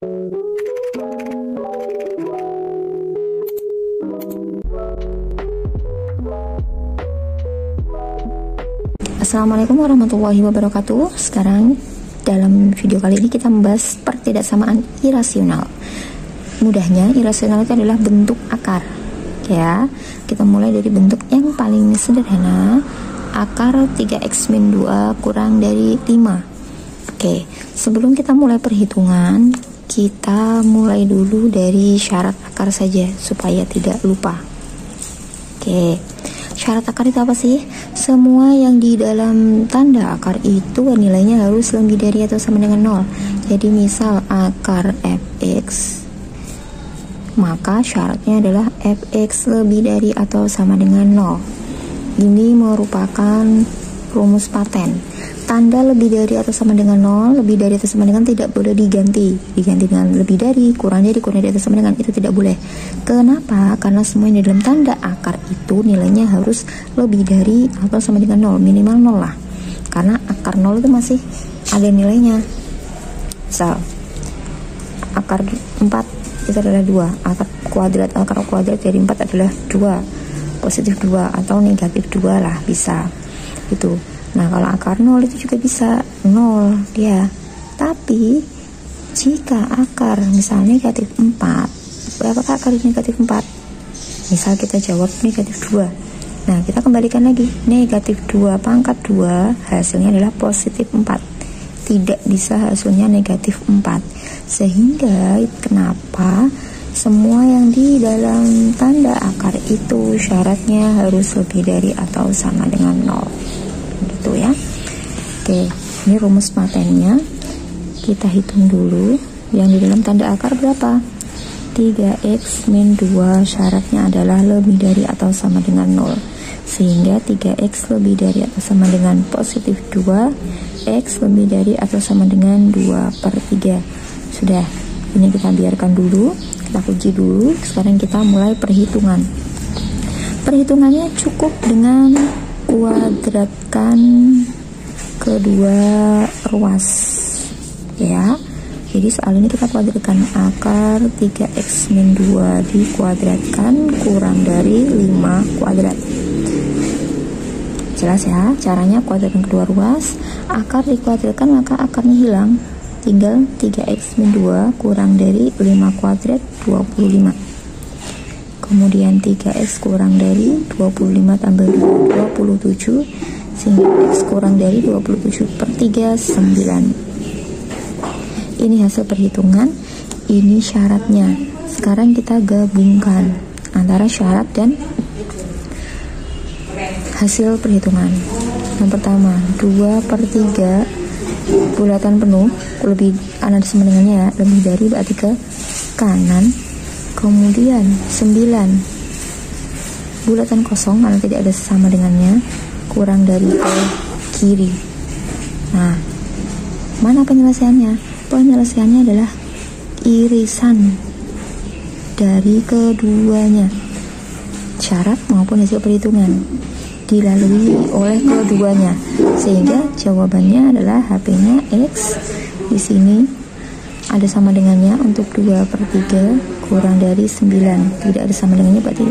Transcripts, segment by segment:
Assalamualaikum warahmatullahi wabarakatuh. Sekarang dalam video kali ini kita membahas pertidaksamaan irasional. Mudahnya, irasional itu adalah bentuk akar. Ya, kita mulai dari bentuk yang paling sederhana, akar 3x-2 kurang dari 5. Oke, sebelum kita mulai perhitungan, kita mulai dulu dari syarat akar saja supaya tidak lupa. Oke, syarat akar itu apa sih? Semua yang di dalam tanda akar itu nilainya harus lebih dari atau sama dengan 0. Jadi misal akar fx, maka syaratnya adalah fx lebih dari atau sama dengan 0. Ini merupakan rumus paten. Tanda lebih dari atau sama dengan 0, lebih dari atau sama dengan tidak boleh diganti dengan lebih dari, kurang dari atau sama dengan, itu tidak boleh. Kenapa? Karena semua yang di dalam tanda akar itu nilainya harus lebih dari atau sama dengan 0, minimal 0 lah, karena akar 0 itu masih ada nilainya. Misal akar 4 itu adalah 2, akar kuadrat dari 4 adalah 2, positif 2 atau negatif 2 lah, bisa itu. Nah, kalau akar 0 itu juga bisa 0 dia. Tapi jika akar misalnya negatif 4, berapakah akar negatif 4? Misal kita jawab negatif 2. Nah, kita kembalikan lagi, negatif 2 pangkat 2 hasilnya adalah positif 4. Tidak bisa hasilnya negatif 4. Sehingga kenapa semua yang di dalam tanda akar itu syaratnya harus lebih dari atau sama dengan 0. Gitu ya. Oke, ini rumus patennya. Kita hitung dulu. Yang di dalam tanda akar berapa? 3x min 2 syaratnya adalah lebih dari atau sama dengan 0. Sehingga 3x lebih dari atau sama dengan positif 2, x lebih dari atau sama dengan 2/3. Sudah, ini kita biarkan dulu, kita uji dulu. Sekarang kita mulai perhitungan. Perhitungannya cukup dengan kuadratkan kedua ruas ya. Jadi soal ini kita kuadratkan akar 3x min 2 dikuadratkan kurang dari 5 kuadrat. Jelas ya caranya kuadratkan kedua ruas. Akar dikuadratkan maka akarnya hilang, tinggal 3x min 2 kurang dari 5 kuadrat 25. Kemudian 3x kurang dari 25 tambah 2, 27, sehingga x kurang dari 27/3, 9. Ini hasil perhitungan, ini syaratnya. Sekarang kita gabungkan antara syarat dan hasil perhitungan. Yang pertama, 2/3 bulatan penuh, lebih kanan sama dengannya ya, lebih dari berarti ke kanan. Kemudian 9 bulatan kosong karena tidak ada sama dengannya, kurang dari ke kiri. Nah, mana penyelesaiannya? Penyelesaiannya adalah irisan dari keduanya, syarat maupun hasil perhitungan dilalui oleh keduanya, sehingga jawabannya adalah HP-nya X. Di sini ada sama dengannya untuk 2/3 kurang dari 9, tidak ada sama dengannya berarti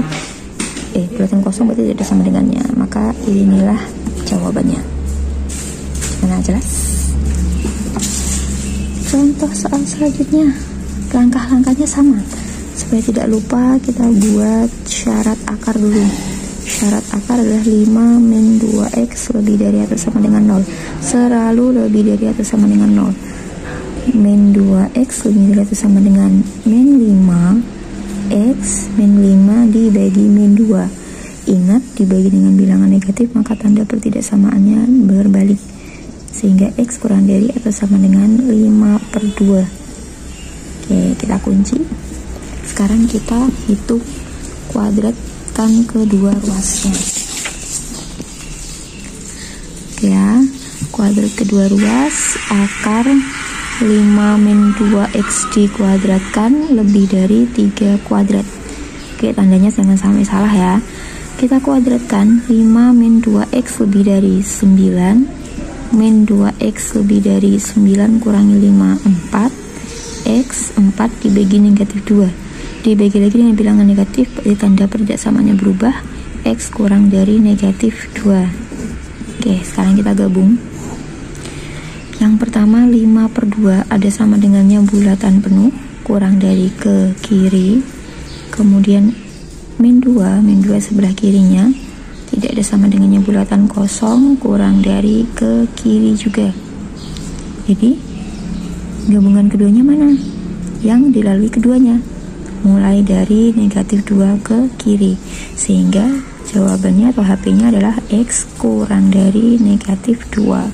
bulatan kosong berarti tidak ada sama dengannya, maka inilah jawabannya. Mana jelas? Contoh soal selanjutnya, langkah-langkahnya sama. Supaya tidak lupa, kita buat syarat akar dulu. Syarat akar adalah 5 min 2x lebih dari atau sama dengan 0, selalu lebih dari atau sama dengan 0. Min 2x lebih dari atau sama dengan min 5, x min 5 dibagi min 2. Ingat, dibagi dengan bilangan negatif maka tanda pertidaksamaannya berbalik, sehingga x kurang dari atau sama dengan 5/2. Oke, kita kunci. Sekarang kita hitung kuadratkan kedua ruasnya. Ya, kuadrat kedua ruas, akar 5 min 2x dikuadratkan lebih dari 3 kuadrat. Oke, tandanya jangan sampai salah ya. Kita kuadratkan 5 min 2x lebih dari 9, min 2x lebih dari 9 kurangi 5, 4, X 4 dibagi negatif 2 dibagi lagi dengan bilangan negatif, berarti tanda perjaksamaannya berubah, X kurang dari negatif 2. Oke, sekarang kita gabung. Yang pertama 5/2 ada sama dengannya bulatan penuh kurang dari ke kiri, kemudian min 2 sebelah kirinya tidak ada sama dengannya bulatan kosong kurang dari ke kiri juga. Jadi gabungan keduanya mana? Yang dilalui keduanya, mulai dari negatif 2 ke kiri, sehingga jawabannya atau HP-nya adalah X kurang dari negatif 2.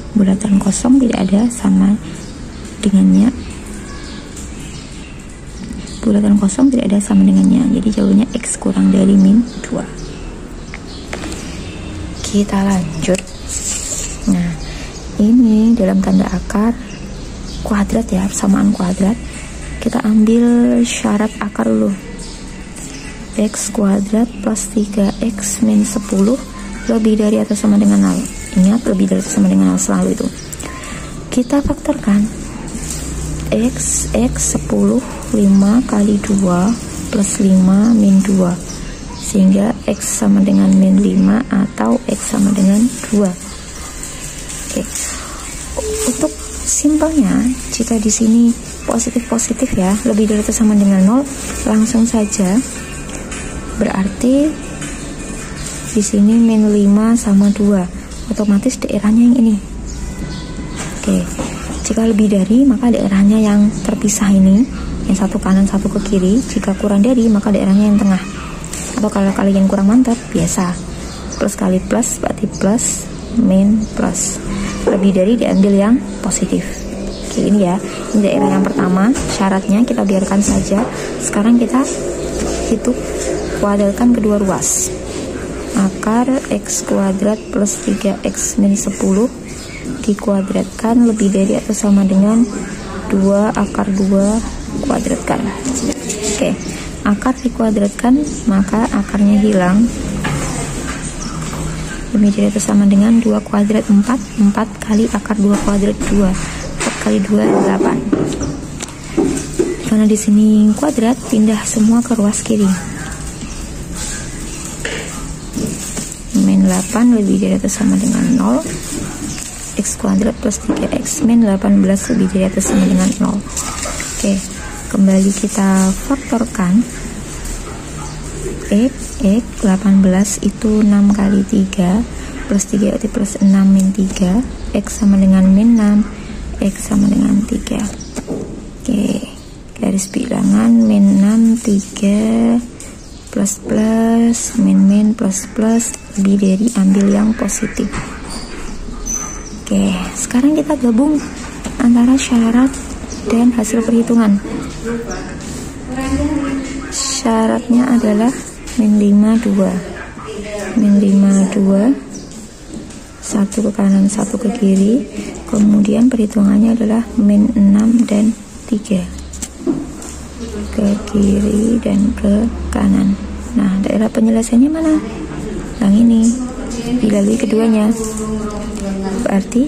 Bulatan kosong tidak ada sama dengannya, bulatan kosong tidak ada sama dengannya, jadi jawabannya X kurang dari min 2. Kita lanjut. Nah, ini dalam tanda akar kuadrat ya, persamaan kuadrat. Kita ambil syarat akar dulu. X kuadrat plus 3x min 10 lebih dari atau sama dengan 0. Ingat, lebih dari atau sama dengan 0 selalu itu. Kita faktorkan. X 10 5 kali 2 plus 5 min 2, sehingga X sama dengan min 5 atau X sama dengan 2. Oke. Untuk simpelnya, jika di sini positif ya, lebih dari atau sama dengan 0, langsung saja berarti di sini min 5 sama 2, otomatis daerahnya yang ini. Oke, jika lebih dari, maka daerahnya yang terpisah ini, yang satu kanan satu ke kiri. Jika kurang dari, maka daerahnya yang tengah. Atau kalau kalian kurang mantap, biasa plus kali plus berarti plus min plus. Lebih dari diambil yang positif. Oke, ini ya, ini daerah yang pertama. Syaratnya kita biarkan saja. Sekarang kita hitung kuadratkan kedua ruas. Akar X kuadrat plus 3x min 10 dikuadratkan lebih dari atau sama dengan 2 akar 2 kuadratkan. Oke, akar dikuadratkan, maka akarnya hilang. Lebih dari atau sama dengan 2 kuadrat 4 kali akar 2 kuadrat 2, 4 kali 2 8. Karena di sini kuadrat, pindah semua ke ruas kiri. Min 8 lebih dari atau sama dengan 0. X kuadrat plus 3x min 18 lebih dari atau sama dengan 0. Oke, kembali kita faktorkan. X 18 itu 6 kali 3 plus 3 itu plus 6 min 3, X sama dengan min 6, X sama dengan 3. Oke, garis bilangan min 6 3 plus plus min plus plus, lebih dari ambil yang positif. Oke, sekarang kita gabung antara syarat dan hasil perhitungan. Syaratnya adalah min 5 2, min 5 2, satu ke kanan satu ke kiri, kemudian perhitungannya adalah min 6 dan 3, ke kiri dan ke kanan. Nah, daerah penyelesaiannya mana? Yang ini, dilalui keduanya. Berarti,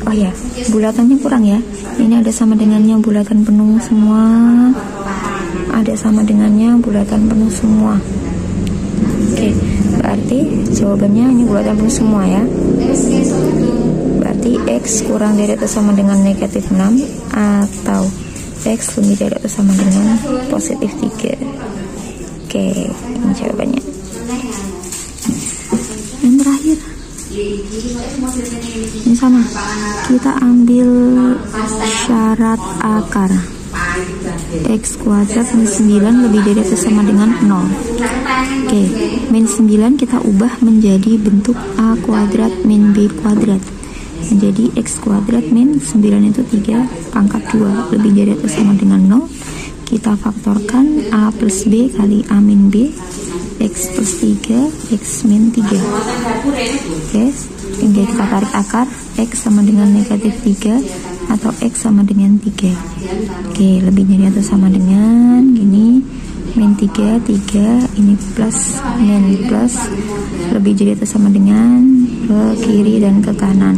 oh ya, bulatannya kurang ya. Ini ada sama dengannya bulatan penuh semua, ada sama dengannya bulatan penuh semua. Oke, berarti jawabannya ini bulatan penuh semua ya. Berarti X kurang dari atau sama dengan negatif 6, atau X lebih dari atau sama dengan positif 3. Oke, ini jawabannya. Yang terakhir, ini sama, kita ambil syarat akar. X kuadrat min 9 lebih dari atau sama dengan 0. Oke, min 9 kita ubah menjadi bentuk A kuadrat min B kuadrat. Menjadi X kuadrat min 9 itu 3 pangkat 2 lebih dari atau sama dengan 0. Kita faktorkan A plus B kali A min B, X plus 3 X min 3. Oke, tinggal kita tarik akar. X sama dengan negatif 3 atau X sama dengan 3. Oke, lebih dari atau sama dengan gini, min 3 ini plus min plus, lebih dari atau sama dengan ke kiri dan ke kanan.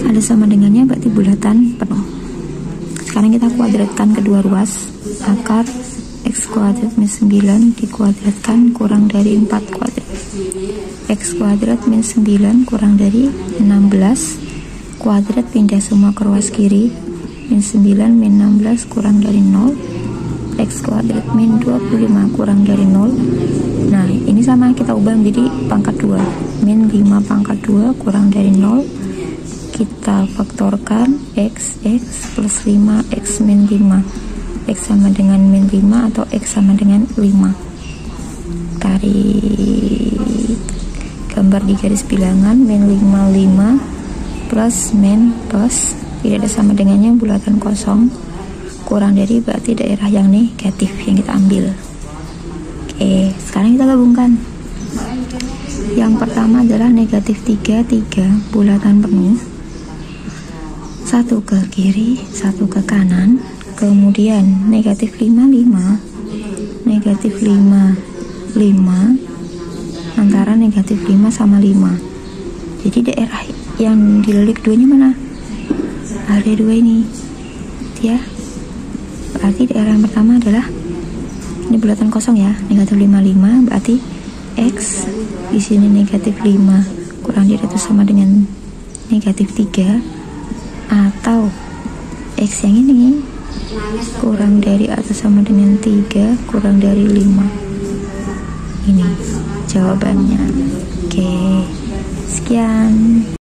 Ada sama dengannya berarti bulatan penuh. Sekarang kita kuadratkan kedua ruas. Akar X kuadrat min 9 dikuadratkan kurang dari 4 kuadrat. X kuadrat min 9 kurang dari 16 kuadrat, pindah semua ke ruas kiri. Min 9 min 16 kurang dari 0. X kuadrat min 25 kurang dari 0. Nah, ini sama kita ubah menjadi pangkat 2. Min 5 pangkat 2 kurang dari 0. Kita faktorkan X plus 5 X min 5. X sama dengan min 5 atau X sama dengan 5. Tarik gambar di garis bilangan. Min 5 plus min plus tidak ada sama dengannya, bulatan kosong, kurang dari berarti daerah yang negatif yang kita ambil. Oke, sekarang kita gabungkan. Yang pertama adalah negatif 3 bulatan penuh, satu ke kiri, satu ke kanan. Kemudian negatif 5 negatif 5 antara negatif 5 sama 5. Jadi daerah yang dililik 2-nya mana? Ada 2 ini ya. Berarti daerah yang pertama adalah ini bulatan kosong ya, negatif 5 berarti X di sini negatif 5 kurang dari itu sama dengan negatif 3, atau X yang ini kurang dari atau sama dengan 3 kurang dari 5. Ini jawabannya. Oke, sekian.